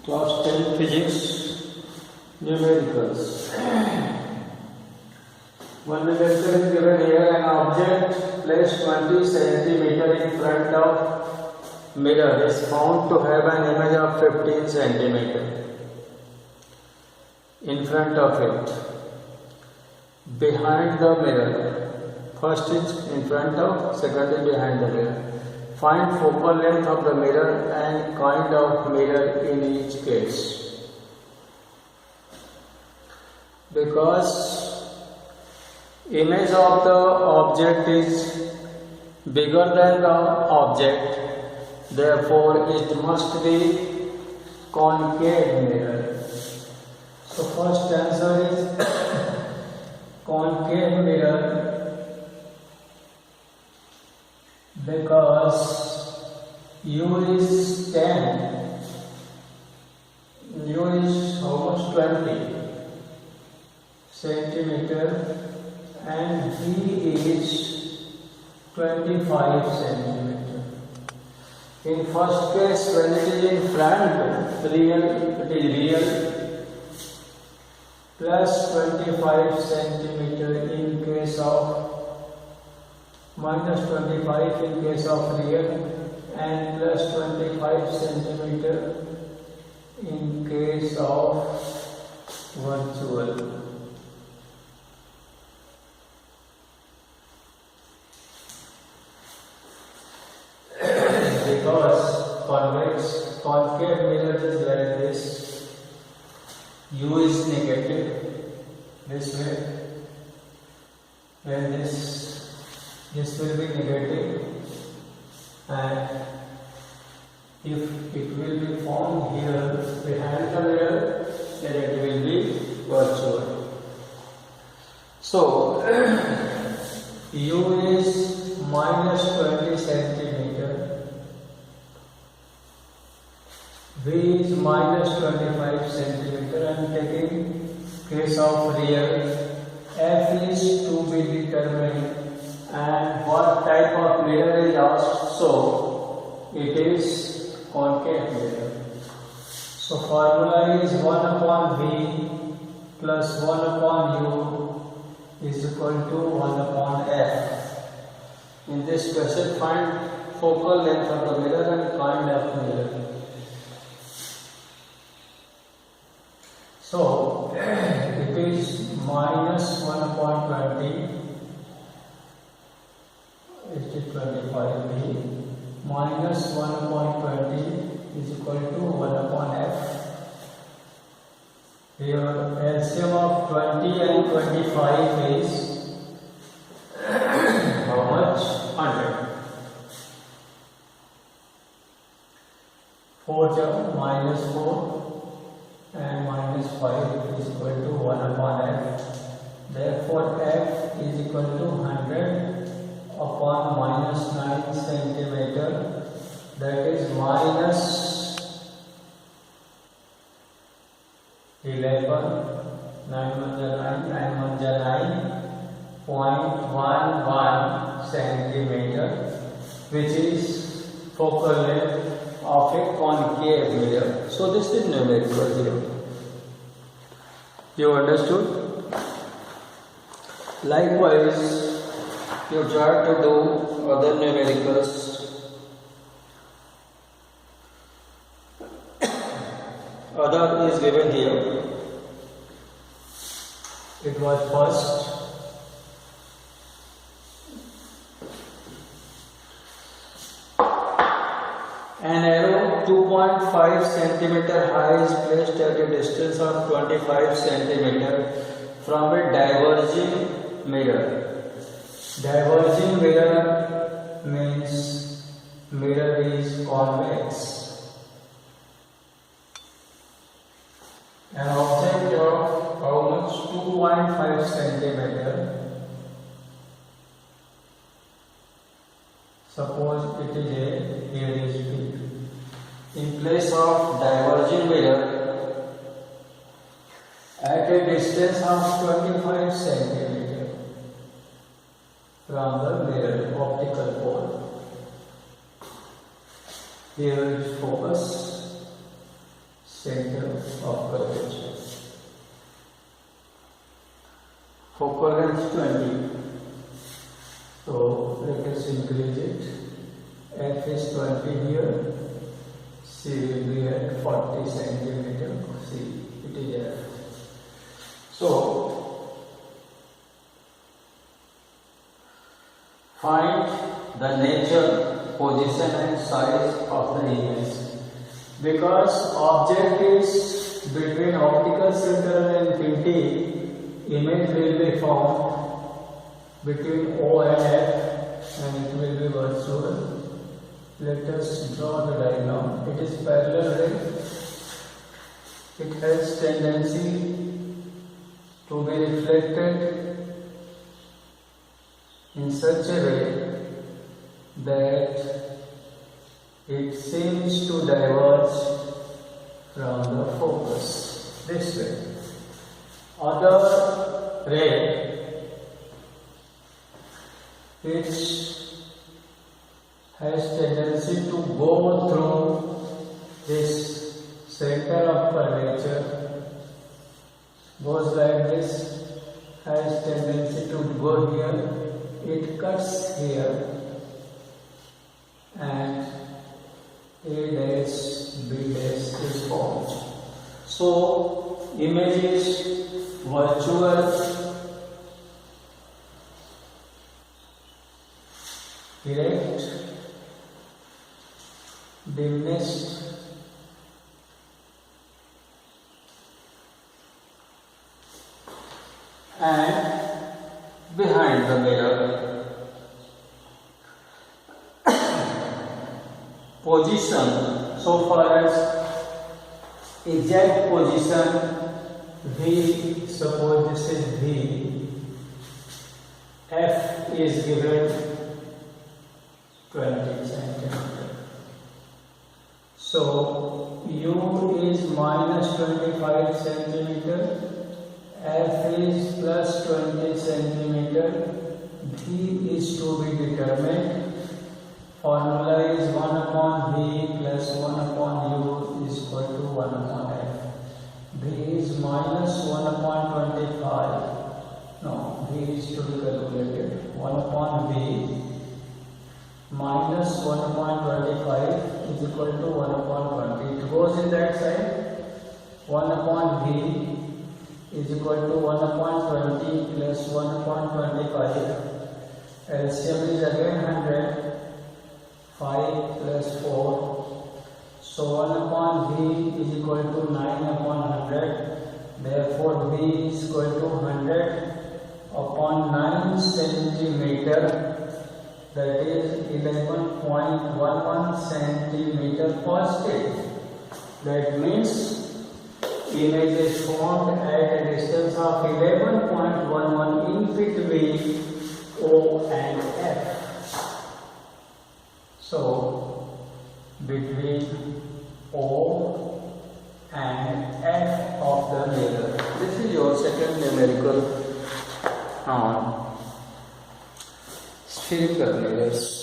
Class 10 Physics Numericals. One numerical is given here. An object placed 20 centimeter in front of mirror is found to have an image of 15 centimeter in front of it. Behind the mirror. First is in front of, second is behind the mirror. Find focal length of the mirror and kind of mirror in each case. Because image of the object is bigger than the object, therefore it must be concave mirror. So first answer is concave mirror, because U is 10, U is almost 20 centimeter and V is 25 centimeter. In first case, when it is in front, it is real, plus 25 centimeter in case of minus 25 in case of real, and plus 25 centimeter in case of virtual. Because convex concave mirror is like this, U is negative this way, and this will be negative, and if it will be formed here behind the mirror, then it will be virtual. So U is minus 20 centimeter, V is minus 25 centimeter. I am taking case of real. F is to be determined, and what type of mirror is asked, so it is concave mirror. So formula is 1 upon V plus 1 upon U is equal to 1 upon F. In this question, find focal length of the mirror and kind of mirror. So it is minus 1 upon 20 is 25V, minus 1 upon 20 is equal to 1 upon F. Here LCM of 20 and 25 is how much? 100. 4 jump minus 4 and minus 5 is equal to 1 upon F. Therefore F is equal to 100 upon minus 9 centimeter, that is minus 11, 9 1 9.11 centimeter, which is focal length of a concave mirror. So this is numerical here. You understood? Likewise, you try to do other numericals. Other is given here. It was first. An arrow 2.5 centimeter high is placed at a distance of 25 centimeter from a diverging mirror. Diverging mirror means mirror is convex. An object of how much? 2.5 centimeter. Suppose it is A, here is B. In place of diverging mirror, at a distance of 25 centimeter from the mirror optical pole. Here is focus. center of curvature. Focal length 20. So let us increase it. F is 20 here. C will be at 40 centimeter. C, it is F. So find the nature, position and size of the image. Because object is between optical center and infinity, image will be found between O and F and it will be virtual. Let us draw the diagram. It is parallel ray. It has tendency to be reflected in such a way that it seems to diverge from the focus this way. Other ray which has tendency to go through this center of curvature, goes like this, has tendency to go here, it cuts here and A dash B dash is formed. So image is virtual, direct, diminished, and behind the mirror. Position, so far as exact position V, suppose this is V, F is given 20 centimeter. So U is minus 25 centimeter, F is plus 20 centimeter, V is to be determined. Formula is 1 upon V plus 1 upon U is equal to 1 upon F. V is minus 1 upon 25. No, V is to be calculated. 1 upon V minus 1 upon 25 is equal to 1 upon 20. It goes in that side. 1 upon V is equal to 1 upon 20 plus 1 upon 25. LCM is again 100. 5 plus 4. So 1 upon V is equal to 9 upon 100. Therefore V is equal to 100 upon 9 centimeter. That is 11.11 centimeter positive. That means image is formed at a distance of 11.11 in between O and F. So, between O and F of the mirror. This is your second numerical on spherical mirrors.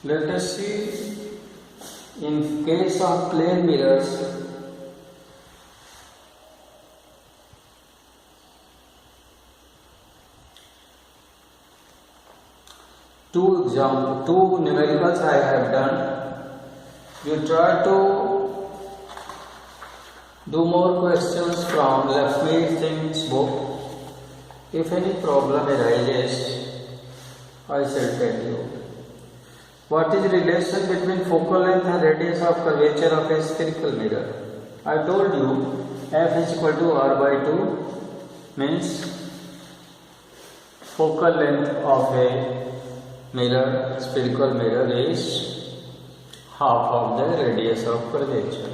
Let us see, in case of plane mirrors, two numericals I have done. You try to do more questions from Lakshmi Singh's book. If any problem arises, I shall tell you. What is the relation between focal length and radius of curvature of a spherical mirror? I told you F is equal to R by 2 means focal length of a mirror, spherical mirror is half of the radius of curvature.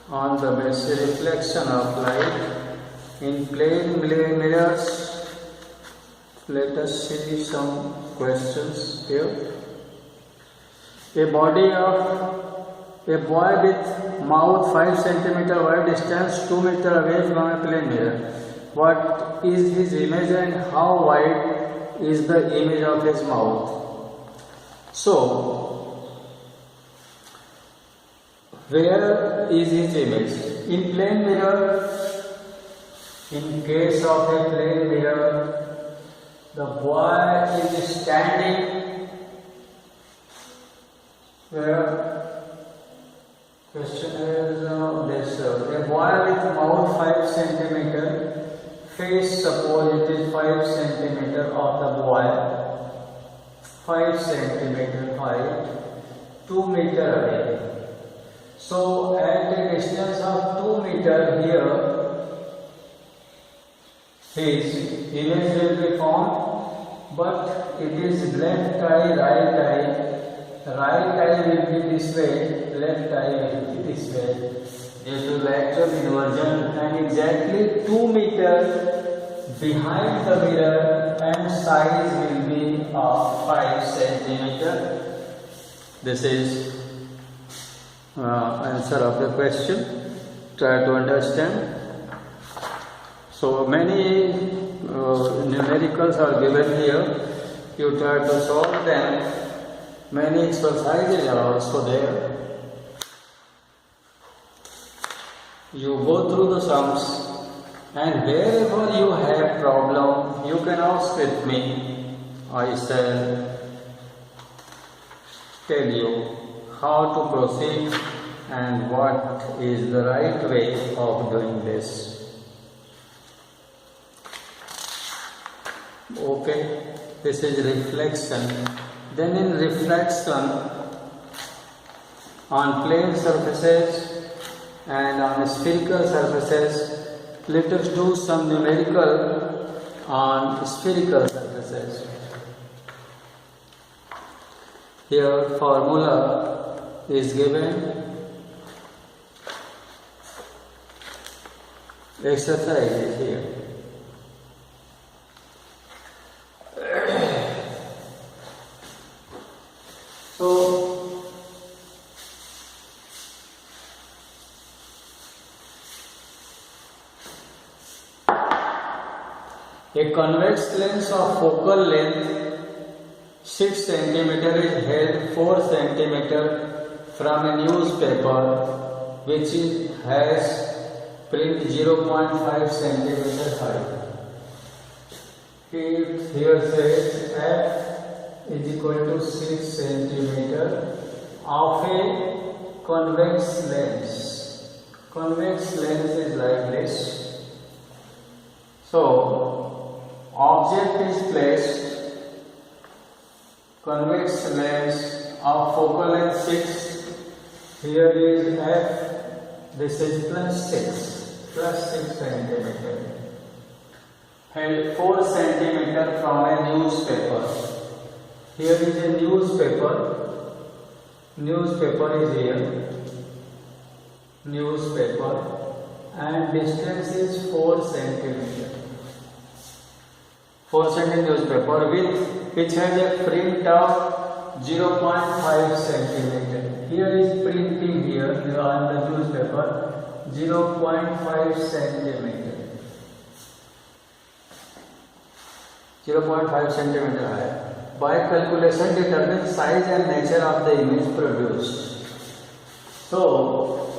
On the basis reflection of light in plane mirrors, let us see some questions here. A boy with mouth 5 cm wide, distance 2 meter away from a plane mirror. what is his image and how wide is the image of his mouth. So, where is his image? In plane mirror, in case of a plane mirror, the boy is standing where question is this a boy with mouth 5 centimeter, face suppose it is 5 centimeter of the boy, 5 centimeter height, 2 meter away. So at a distance of 2 meter here, his image will be formed, but it is left eye, right eye. Right eye will be this way, left eye will be this way due to lateral inversion, and exactly 2 meter behind the mirror, and size will be of 5 centimeter. This is answer of the question. Try to understand. So many numericals are given here. You try to solve them. Many exercises are also there. You go through the sums, and wherever you have problem, you can ask with me. I shall tell you how to proceed and what is the right way of doing this. Okay, this is reflection. Then in reflection on plane surfaces and on spherical surfaces, let us do some numerical on spherical surfaces. Here formula is given, exercise is here. So, a convex lens of focal length 6 cm is held 4 cm from a newspaper which has print 0.5 cm height. Here says F is equal to 6 centimeter of a convex lens. Convex lens is like this. So, object is placed, convex lens of focal length 6, here is F, this is plus 6 centimeter. Held 4 centimeter from a newspaper. Here is a newspaper. Newspaper is here. Newspaper, and distance is 4 centimeter. 4 centimeter newspaper which has a print of 0.5 centimeter. Here is printing here on the newspaper 0.5 centimeter. 0.5 centimeter high. By calculation determine size and nature of the image produced. So,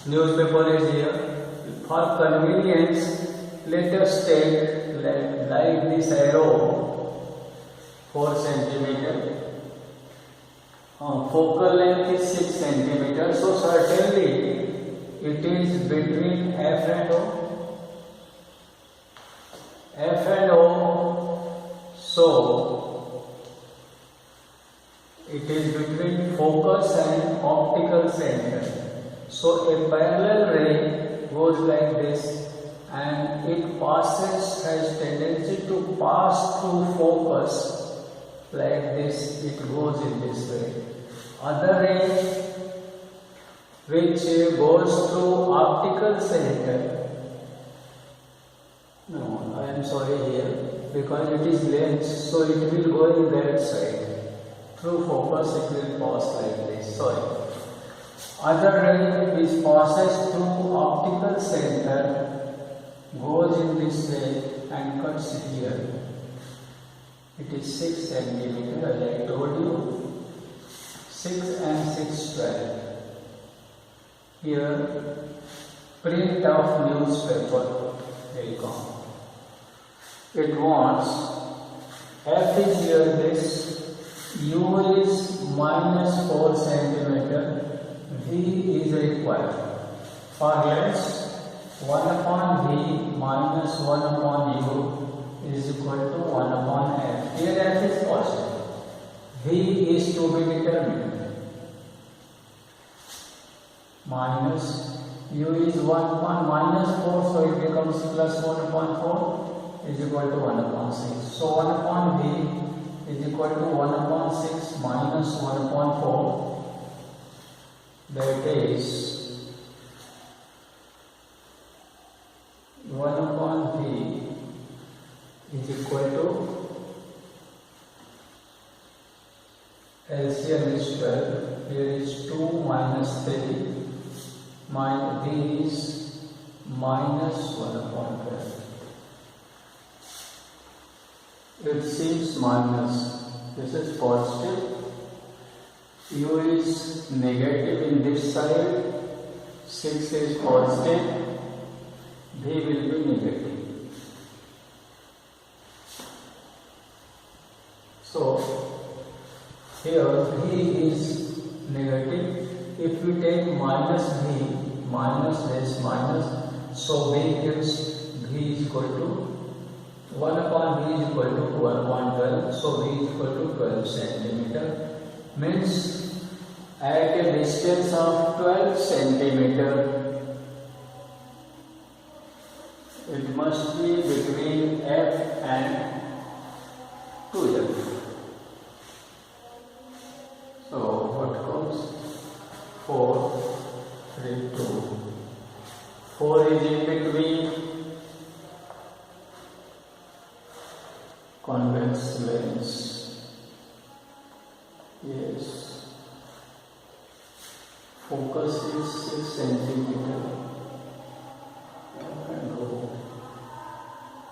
newspaper is here. For convenience, let us take like this arrow 4 centimeter. Focal length is 6 centimeter. So certainly it is between F and O. F and O. So, it is between focus and optical center. So, a parallel ray goes like this, and it has tendency to pass through focus like this, it goes in this way. Other ray which goes through optical center. No, I am sorry here. Because it is lens, so it will go in that side. Through focus, it will pass like this. Sorry. Other ray which passes through optical center goes in this way and cuts here. It is 6 centimeter, as I told you. 6 and 6, 12. Here, print of newspaper will come. It wants F is here this, U is minus 4 centimeter, V is required. For less, 1 upon V minus 1 upon U is equal to 1 upon F. Here F is positive. V is to be determined. Minus U is 1 upon minus 4, so it becomes plus 1 upon 4 is equal to 1 upon 6. So 1 upon V is equal to 1 upon 6 minus 1 upon 4. That is 1 upon V is equal to LCM is 12. Here is 2 minus 3. My V is minus 1 upon 12. It seems minus. This is positive. U is negative in this side. 6 is positive. V will be negative. So here V is negative. If we take minus V, minus this minus, so V gives V is equal to 1 upon V is equal to 1 upon 12, so V is equal to 12 centimeter. Means at a distance of 12 centimeter, it must be between F and 2F. So what comes? 4, 3, 2. 4 is in between convex lens. Yes. Focus is 6 centimeter.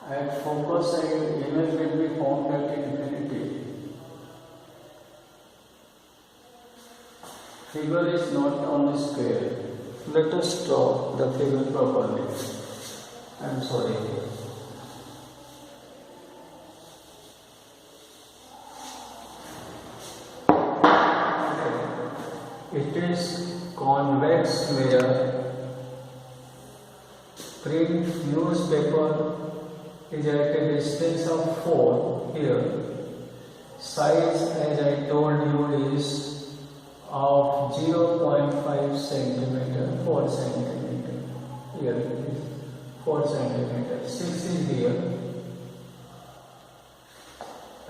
At focus, image will be formed at infinity. Figure is not on the scale. Let us draw the figure properly. I am sorry. It is convex mirror. Print newspaper is at a distance of 4 here. Size, as I told you, is of 0.5 centimeter, 4 centimeter. Here it is 4 centimeter. 6 is here.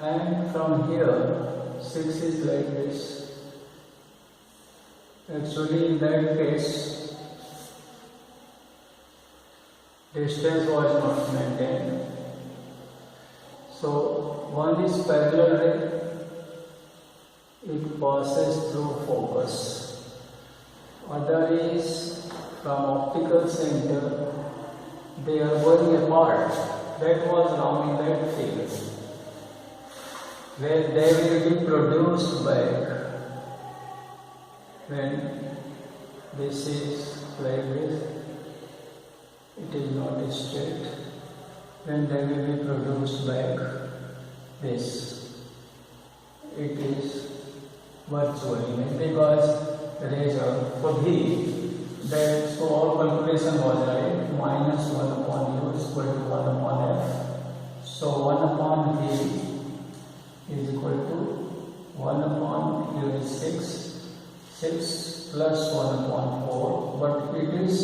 And from here, 6 is like this. Actually, in that case, distance was not maintained. So, one is parallel ray, it passes through focus. Other is from optical center, they are going apart. That was wrong in that figure. Where they will be produced back. When this is like this, it is not straight. When they will be produced back this, it is virtually because rays are for V. That so all calculation was right. Minus 1 upon U is equal to 1 upon F. So 1 upon V is equal to 1 upon U is 6. 6 plus 1 upon 4, but it is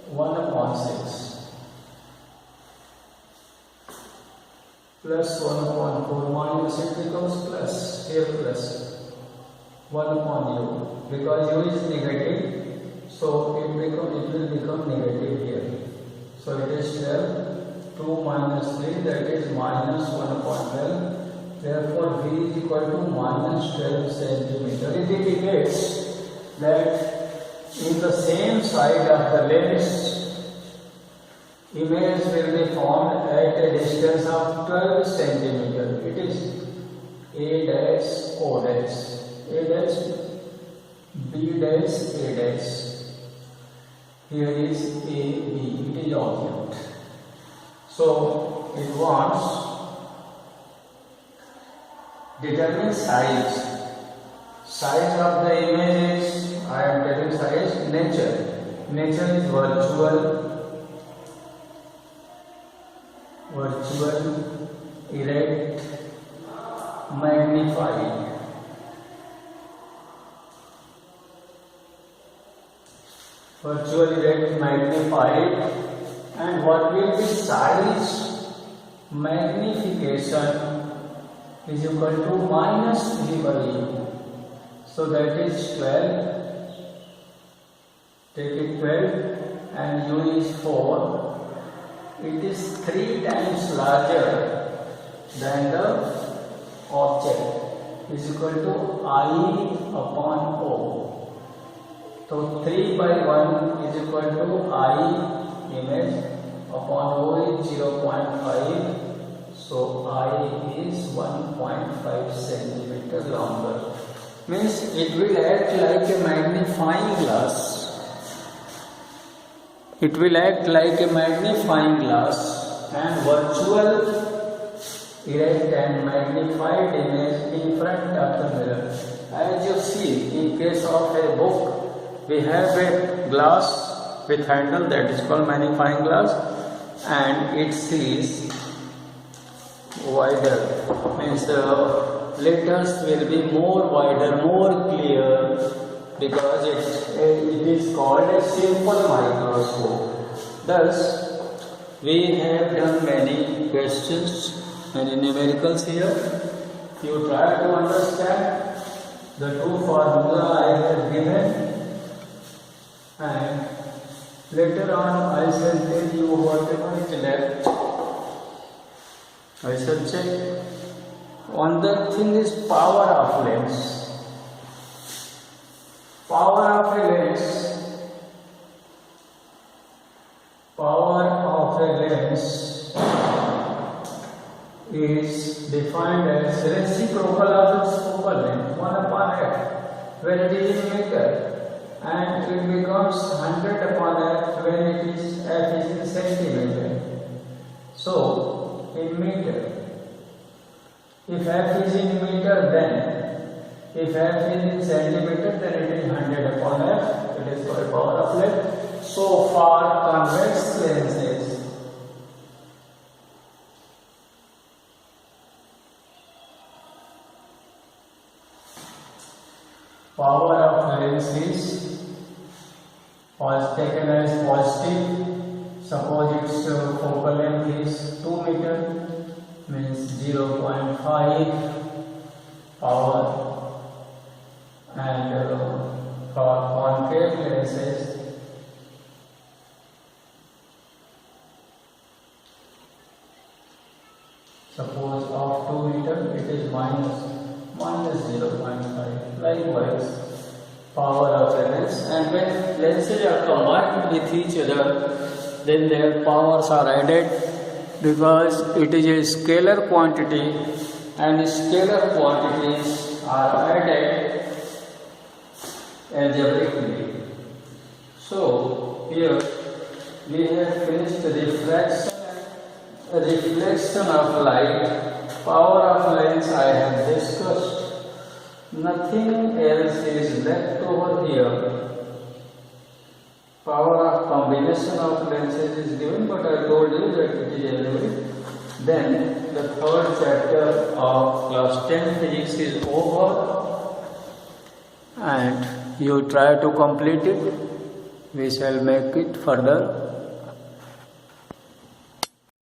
1 upon 6 plus 1 upon 4 minus it becomes plus, here plus 1 upon U, because U is negative, so it will become negative here. So it is 12, 2 minus 3, that is minus 1 upon 12. Therefore, V is equal to minus 12 centimeter. It indicates that in the same side of the lens, image will be formed at a distance of 12 centimeter. It is A dash O dash, A dash B dash A dash. Here is A B. It is object. So it wants determine size. Size of the image is, I am telling size, nature. Nature is virtual, erect, magnified. Virtual, erect, magnified. And what will be size? Magnification is equal to minus 3 by u. So that is 12. Take it 12 and u is 4. It is 3 times larger than the object, is equal to I upon O. So 3 by 1 is equal to I image upon O is 0.5. So I is 1.5 centimeter longer. Means it will act like a magnifying glass. It will act like a magnifying glass and virtual, erect and magnified image in front of the mirror. As you see, in case of a book, we have a glass with handle, that is called magnifying glass, and it sees wider, means the letters will be more wider, more clear, because it is called a simple microscope. Thus, we have done many questions, many numericals here. You try to understand the two formula I have given, and later on I shall tell you whatever is left. I shall check. On the thing is power of lens. Power of a lens. Power of a lens is defined as reciprocal of its focal length, 1 upon f, when it is in meter, and it becomes 100 upon f when it is f is in centimeter. So, in meter. If f is in meter, then if f is in centimeter, then it is 100 upon f. It is called power of length. So for convex lenses, power of lens is taken as positive. Suppose its focal length is 2 meter. Means 0.5 power, and for concave lenses suppose of 2 meter, it is minus 0.5. Likewise, power of a lens, and when lenses are combined with each other, then their powers are added, because it is a scalar quantity and scalar quantities are added algebraically. So here we have finished reflection of light. Power of lens I have discussed. Nothing else is left over here. Power of combination of lenses is given, but I told you that it is algebraic. Then the third chapter of class 10 physics is over, and you try to complete it. We shall make it further